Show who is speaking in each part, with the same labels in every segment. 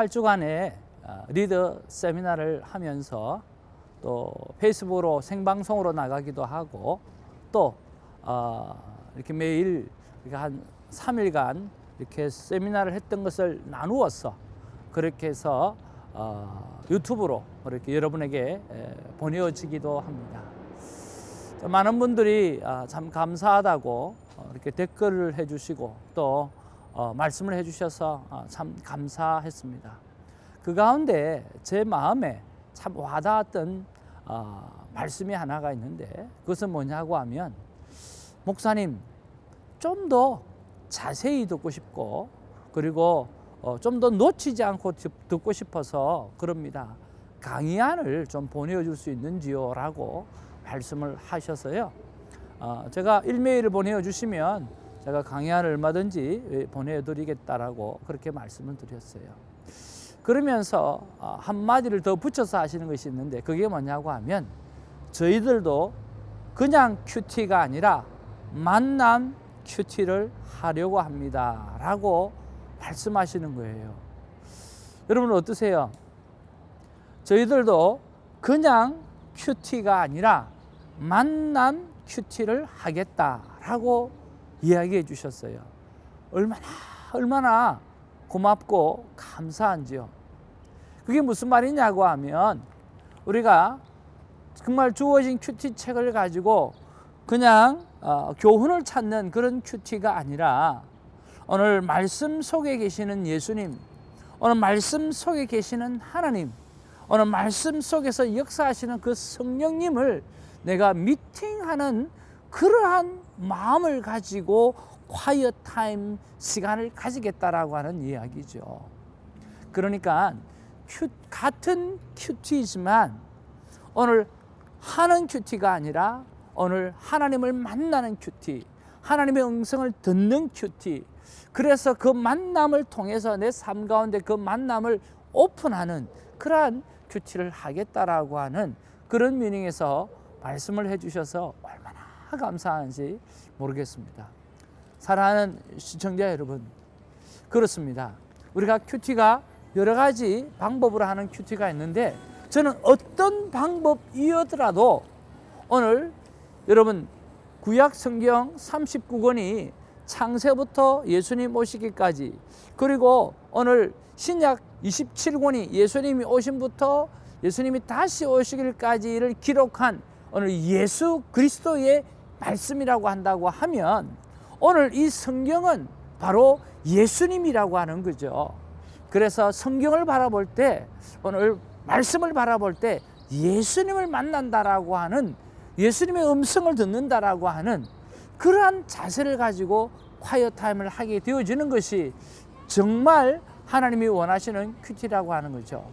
Speaker 1: 8주간의 리더 세미나를 하면서 또 페이스북으로 생방송으로 나가기도 하고 또 이렇게 매일 이렇게 한 3일간 이렇게 세미나를 했던 것을 나누어서 그렇게 해서 유튜브로 이렇게 여러분에게 보내어지기도 합니다. 많은 분들이 참 감사하다고 이렇게 댓글을 해주시고 또 말씀을 해주셔서 참 감사했습니다. 그 가운데 제 마음에 참 와닿았던 말씀이 하나가 있는데 그것은 뭐냐고 하면 목사님 좀 더 자세히 듣고 싶고 그리고 좀 더 놓치지 않고 듣고 싶어서 그럽니다. 강의안을 좀 보내줄 수 있는지요? 라고 말씀을 하셔서요. 제가 일메일을 보내주시면 제가 강의안을 얼마든지 보내드리겠다라고 그렇게 말씀을 드렸어요. 그러면서 한마디를 더 붙여서 하시는 것이 있는데 그게 뭐냐고 하면 저희들도 그냥 큐티가 아니라 만남 큐티를 하려고 합니다 라고 말씀하시는 거예요. 여러분 어떠세요? 저희들도 그냥 큐티가 아니라 만남 큐티를 하겠다라고 이야기해 주셨어요. 얼마나 고맙고 감사한지요. 그게 무슨 말이냐고 하면 우리가 정말 주어진 큐티 책을 가지고 그냥 교훈을 찾는 그런 큐티가 아니라 오늘 말씀 속에 계시는 예수님, 오늘 말씀 속에 계시는 하나님, 오늘 말씀 속에서 역사하시는 그 성령님을 내가 미팅하는 그러한 마음을 가지고 quiet 타임 시간을 가지겠다라고 하는 이야기죠. 그러니까 같은 큐티지만 오늘 하는 큐티가 아니라 오늘 하나님을 만나는 큐티, 하나님의 음성을 듣는 큐티, 그래서 그 만남을 통해서 내 삶 가운데 그 만남을 오픈하는 그러한 큐티를 하겠다라고 하는 그런 미닝에서 말씀을 해주셔서 얼마나 감사한지 모르겠습니다. 사랑하는 시청자 여러분, 그렇습니다. 우리가 큐티가 여러 가지 방법으로 하는 큐티가 있는데 저는 어떤 방법이었더라도 오늘 여러분 구약 성경 39권이 창세부터 예수님 오시기까지 그리고 오늘 신약 27권이 예수님이 오신부터 예수님이 다시 오시기까지를 기록한 오늘 예수 그리스도의 말씀이라고 한다고 하면 오늘 이 성경은 바로 예수님이라고 하는 거죠. 그래서 성경을 바라볼 때 오늘 말씀을 바라볼 때 예수님을 만난다라고 하는 예수님의 음성을 듣는다라고 하는 그러한 자세를 가지고 quiet 타임을 하게 되어지는 것이 정말 하나님이 원하시는 큐티라고 하는 거죠.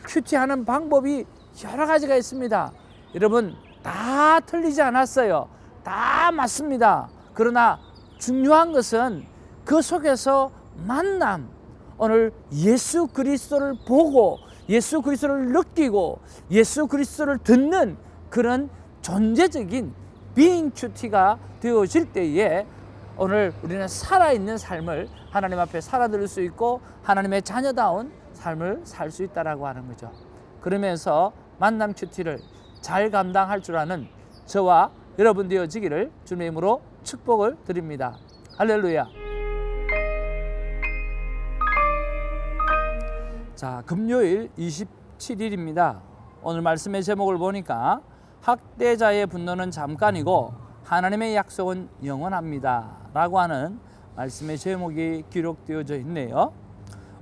Speaker 1: 큐티하는 방법이 여러 가지가 있습니다. 여러분 다 틀리지 않았어요. 다 맞습니다. 그러나 중요한 것은 그 속에서 만남, 오늘 예수 그리스도를 보고 예수 그리스도를 느끼고 예수 그리스도를 듣는 그런 존재적인 being 큐티가 되어질 때에 오늘 우리는 살아있는 삶을 하나님 앞에 살아들 수 있고 하나님의 자녀다운 삶을 살 수 있다라고 하는 거죠. 그러면서 만남 큐티를 잘 감당할 줄 아는 저와 여러분 되어지기를 주님의 이름으로 축복을 드립니다. 할렐루야. 자, 금요일 27일입니다. 오늘 말씀의 제목을 보니까 학대자의 분노는 잠깐이고 하나님의 약속은 영원합니다 라고 하는 말씀의 제목이 기록되어져 있네요.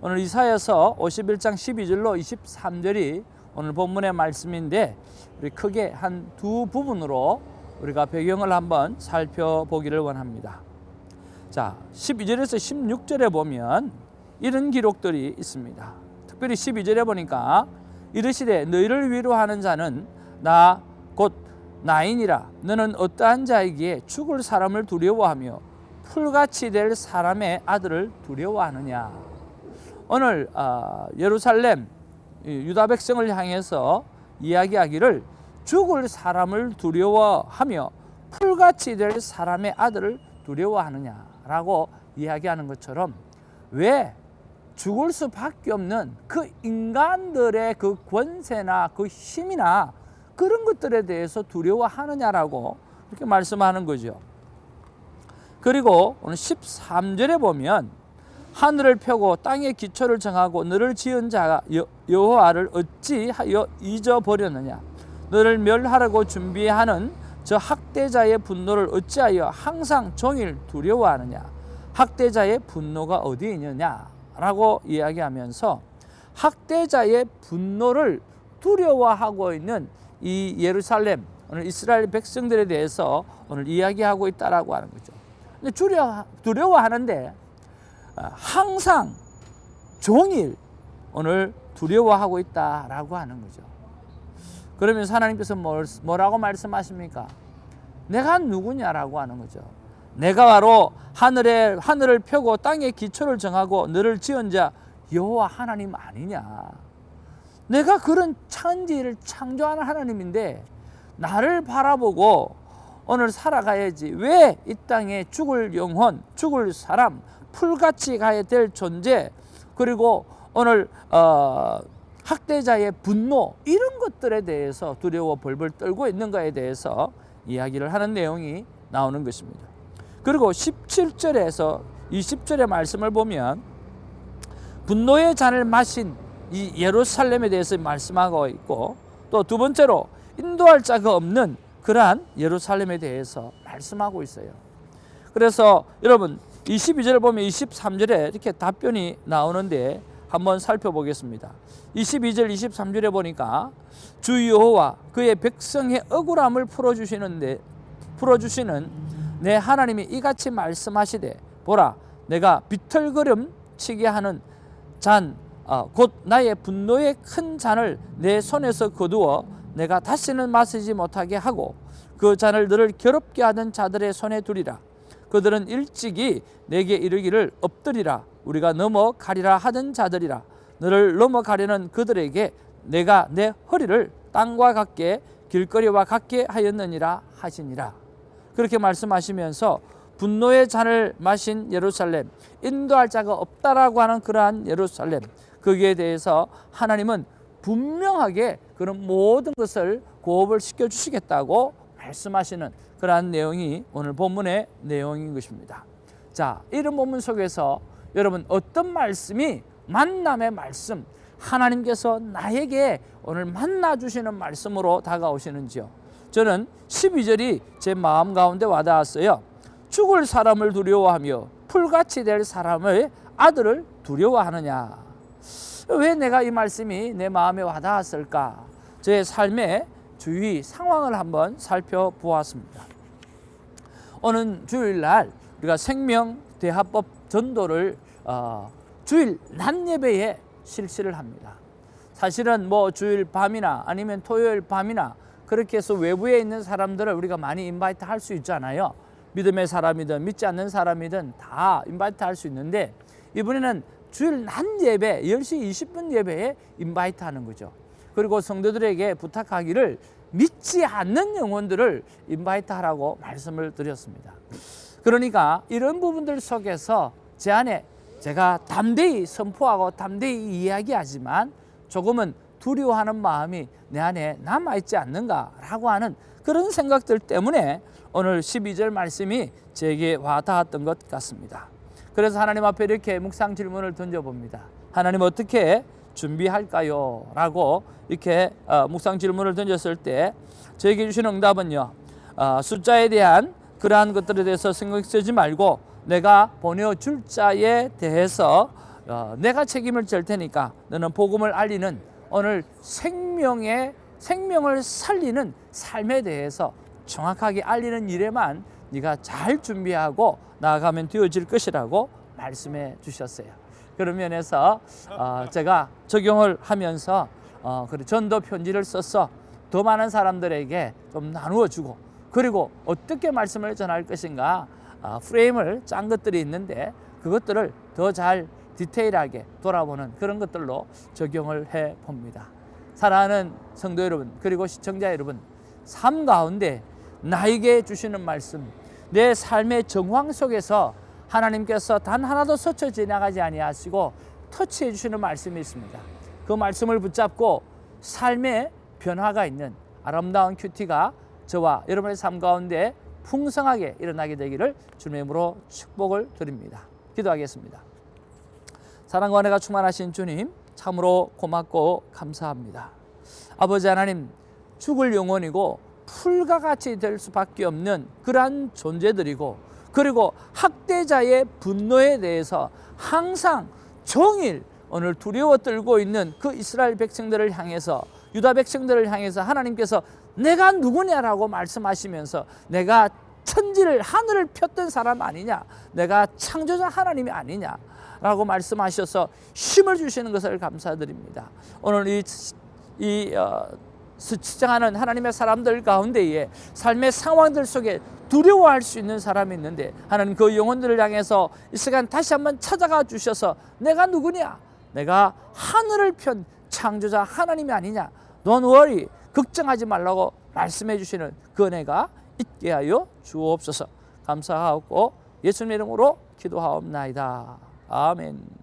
Speaker 1: 오늘 이사야서 51장 12절로 23절이 오늘 본문의 말씀인데 우리 크게 한 두 부분으로 우리가 배경을 한번 살펴보기를 원합니다. 자, 12절에서 16절에 보면 이런 기록들이 있습니다. 특별히 12절에 보니까 이르시되 너희를 위로하는 자는 나 곧 나이니라. 너는 어떠한 자이기에 죽을 사람을 두려워하며 풀같이 될 사람의 아들을 두려워하느냐. 오늘 예루살렘 유다 백성을 향해서 이야기하기를 죽을 사람을 두려워하며 풀같이 될 사람의 아들을 두려워하느냐라고 이야기하는 것처럼 왜 죽을 수밖에 없는 그 인간들의 그 권세나 그 힘이나 그런 것들에 대해서 두려워하느냐라고 이렇게 말씀하는 거죠. 그리고 오늘 13절에 보면 하늘을 펴고 땅의 기초를 정하고 너를 지은 자가 여호와를 어찌하여 잊어버렸느냐. 너를 멸하라고 준비하는 저 학대자의 분노를 어찌하여 항상 종일 두려워하느냐. 학대자의 분노가 어디에 있느냐라고 이야기하면서 학대자의 분노를 두려워하고 있는 이 예루살렘, 오늘 이스라엘 백성들에 대해서 오늘 이야기하고 있다라고 하는 거죠. 근데 두려워하는데 항상 종일 오늘 두려워하고 있다라고 하는 거죠. 그러면서 하나님께서 뭐라고 말씀하십니까? 내가 누구냐라고 하는 거죠. 내가 바로 하늘을 펴고 땅의 기초를 정하고 너를 지은 자 여호와 하나님 아니냐. 내가 그런 천지를 창조하는 하나님인데 나를 바라보고 오늘 살아가야지. 왜 이 땅에 죽을 영혼, 죽을 사람, 풀같이 가야 될 존재, 그리고 오늘 학대자의 분노, 이런 것들에 대해서 두려워 벌벌 떨고 있는가에 대해서 이야기를 하는 내용이 나오는 것입니다. 그리고 17절에서 20절의 말씀을 보면 분노의 잔을 마신 이 예루살렘에 대해서 말씀하고 있고, 또 두 번째로 인도할 자가 없는 그러한 예루살렘에 대해서 말씀하고 있어요. 그래서 여러분 22절을 보면 23절에 이렇게 답변이 나오는데 한번 살펴보겠습니다. 22절 23절에 보니까 주 여호와 그의 백성의 억울함을 풀어주시는 내 하나님이 이같이 말씀하시되 보라 내가 비틀거름 치게 하는 잔 곧 나의 분노의 큰 잔을 내 손에서 거두어 내가 다시는 마시지 못하게 하고 그 잔을 너를 괴롭게 하던 자들의 손에 두리라. 그들은 일찍이 내게 이르기를 엎드리라 우리가 넘어가리라 하던 자들이라. 너를 넘어가려는 그들에게 내가 내 허리를 땅과 같게 길거리와 같게 하였느니라 하시니라. 그렇게 말씀하시면서 분노의 잔을 마신 예루살렘, 인도할 자가 없다라고 하는 그러한 예루살렘, 거기에 대해서 하나님은 분명하게 그런 모든 것을 고업을 시켜주시겠다고 말씀하시는 그러한 내용이 오늘 본문의 내용인 것입니다. 자, 이런 본문 속에서 여러분 어떤 말씀이 만남의 말씀, 하나님께서 나에게 오늘 만나주시는 말씀으로 다가오시는지요? 저는 12절이 제 마음 가운데 와닿았어요. 죽을 사람을 두려워하며 풀같이 될 사람의 아들을 두려워하느냐. 왜 내가 이 말씀이 내 마음에 와닿았을까? 제 삶의 주위 상황을 한번 살펴보았습니다. 오는 주일날 우리가 생명대화법 전도를 주일 낮 예배에 실시를 합니다. 사실은 뭐 주일 밤이나 아니면 토요일 밤이나 그렇게 해서 외부에 있는 사람들을 우리가 많이 인바이트 할 수 있잖아요. 믿음의 사람이든 믿지 않는 사람이든 다 인바이트 할 수 있는데, 이번에는 주일 낮 예배 10시 20분 예배에 인바이트 하는 거죠. 그리고 성도들에게 부탁하기를 믿지 않는 영혼들을 인바이트 하라고 말씀을 드렸습니다. 그러니까 이런 부분들 속에서 제 안에 제가 담대히 선포하고 담대히 이야기하지만 조금은 두려워하는 마음이 내 안에 남아있지 않는가라고 하는 그런 생각들 때문에 오늘 12절 말씀이 제게 와닿았던 것 같습니다. 그래서 하나님 앞에 이렇게 묵상 질문을 던져봅니다. 하나님 어떻게 준비할까요? 라고 이렇게 묵상 질문을 던졌을 때 저에게 주신 응답은요, 숫자에 대한 그러한 것들에 대해서 신경 쓰지 말고 내가 보내줄 자에 대해서 내가 책임을 질 테니까 너는 복음을 알리는 오늘 생명을 살리는 삶에 대해서 정확하게 알리는 일에만 네가 잘 준비하고 나아가면 되어질 것이라고 말씀해 주셨어요. 그런 면에서 제가 적용을 하면서 전도 편지를 써서 더 많은 사람들에게 좀 나누어 주고, 그리고 어떻게 말씀을 전할 것인가 프레임을 짠 것들이 있는데 그것들을 더 잘 디테일하게 돌아보는 그런 것들로 적용을 해 봅니다. 사랑하는 성도 여러분, 그리고 시청자 여러분, 삶 가운데 나에게 주시는 말씀, 내 삶의 정황 속에서 하나님께서 단 하나도 스쳐 지나가지 아니하시고 터치해 주시는 말씀이 있습니다. 그 말씀을 붙잡고 삶의 변화가 있는 아름다운 큐티가 저와 여러분의 삶 가운데 풍성하게 일어나게 되기를 주님의 이름으로 축복을 드립니다. 기도하겠습니다. 사랑과 은혜가 충만하신 주님, 참으로 고맙고 감사합니다. 아버지 하나님, 죽을 영혼이고 풀과 같이 될 수밖에 없는 그러한 존재들이고, 그리고 학대자의 분노에 대해서 항상 종일 오늘 두려워 떨고 있는 그 이스라엘 백성들을 향해서, 유다 백성들을 향해서 하나님께서 내가 누구냐라고 말씀하시면서 내가 천지를 하늘을 폈던 사람 아니냐, 내가 창조자 하나님이 아니냐 라고 말씀하셔서 힘을 주시는 것을 감사드립니다. 오늘 스치장하는 하나님의 사람들 가운데에 삶의 상황들 속에 두려워할 수 있는 사람이 있는데, 하나님 그 영혼들을 향해서 이 시간 다시 한번 찾아가 주셔서 내가 누구냐, 내가 하늘을 편 창조자 하나님이 아니냐, Don't worry, 걱정하지 말라고 말씀해 주시는 그 은혜가 있게 하여 주옵소서. 감사하고 예수님 이름으로 기도하옵나이다. 아멘.